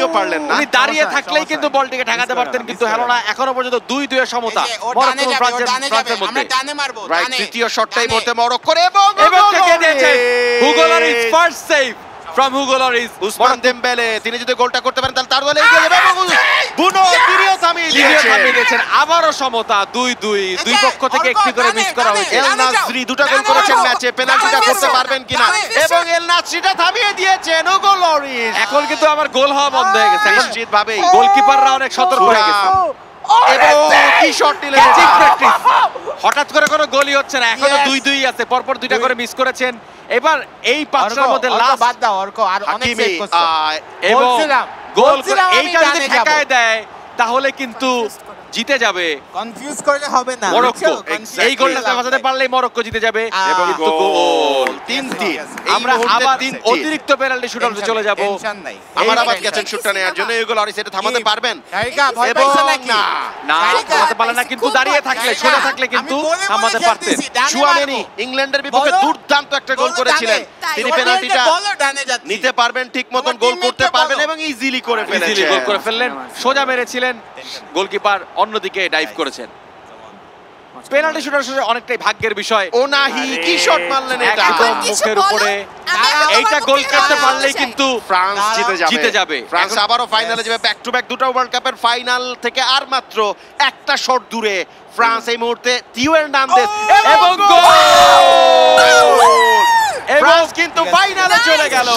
উনিও পারলেন না। উনি দাঁড়িয়ে থাকলেই কিন্তু বলটিকে ঠেকাতে পারতেন, কিন্তু হলো না। এখনো পর্যন্ত 2-2 এর সমতা মরক্কো ফ্রান্সের মধ্যে। রাইট, তৃতীয় শটটাই মধ্যে মরক্কো এবং ঠেকিয়ে দিয়েছেন Hugo Lloris. First save from Hugo Lloris। Ousmane Dembele তিনি যদি গোলটা করতে পারেন তাহলে তার দলে এগিয়ে যাবে এবং বুনো তিনিও থামিয়ে দিয়েছেন। আবারও সমতা 2-2, দুই পক্ষ থেকে একটি করে মিস করা হয়েছে। এল নাসরি দুটো গোল করেছেন ম্যাচে, পেনাল্টিটা করতে পারবেন কিনা এবং এল নাসরিটা থামিয়ে দিয়েছেন হুগো লরিস। এখন কিন্তু আমার গোল হওয়া বন্ধ হয়ে গেছে, নিশ্চিতভাবেই গোলকিপাররা অনেক সতর্ক হয়ে গেছে। এবং কি শট নিলেন, হঠাৎ করে কোনো গোলই হচ্ছে না, এখনো 2-2 আছে, পরপর দুইটা করে মিস করেছেন। এবার এই পাঁচটার মধ্যে লাস্ট বাদ দাও অর্ক আর অনেক সেভ করছে এবং গোল এইটা যদি ডানে ঠেকায় দেয় তাহলে কিন্তু জিতে যাবে। কনফিউজ করলে হবে না মরক্কো এই গোলটা বাঁচাতে পারলেই মরক্কো জিতে যাবে এবং কিন্তু গোল 3-3। আমরা আবার অতিরিক্ত পেনাল্টি শুটআউটে চলে যাব। টেনশন নাই। আমার আবার গেছেন শুটটা নেওয়ার জন্য হুগো লরিস এটা থামাতে পারবেন জায়গা ভয় এবং পাইছে নাকি না না থামাতে পারলেন না, কিন্তু দাঁড়িয়ে থাকলে সোজা থাকলে কিন্তু থামাতে পারতেন। চুয়ামেনি ইংল্যান্ডের বিপক্ষে দুর্দান্ত একটা গোল করেছিলেন, তিনি পেনাল্টিটা নিতে পারবেন, ঠিক মতন গোল করতে পারবেন এবং ইজিলি করে ফেলেছেন। গোল করে ফেললেন, সোজা মেরেছিলেন, গোলকিপার অন্যদিকে ডাইভ করেছেন। পেনাল্টি শুটার অনেকটাই ভাগ্যের বিষয়। ওনাহি কি শট মারলেন, এটা একদম মুখের উপরে। এইটা গোল করতে পারলেই কিন্তু ফ্রান্স জিতে যাবে। ফ্রান্স এখন আবারও ফাইনালে যাবে, ব্যাক টু ব্যাক দুটো ওয়ার্ল্ড কাপের ফাইনাল থেকে আর মাত্র একটা শট দূরে ফ্রান্স এই মুহূর্তে। থিও হার্নান্দেজ এবং গোল! ফ্রান্স কিন্তু ফাইনালে চলে গেল।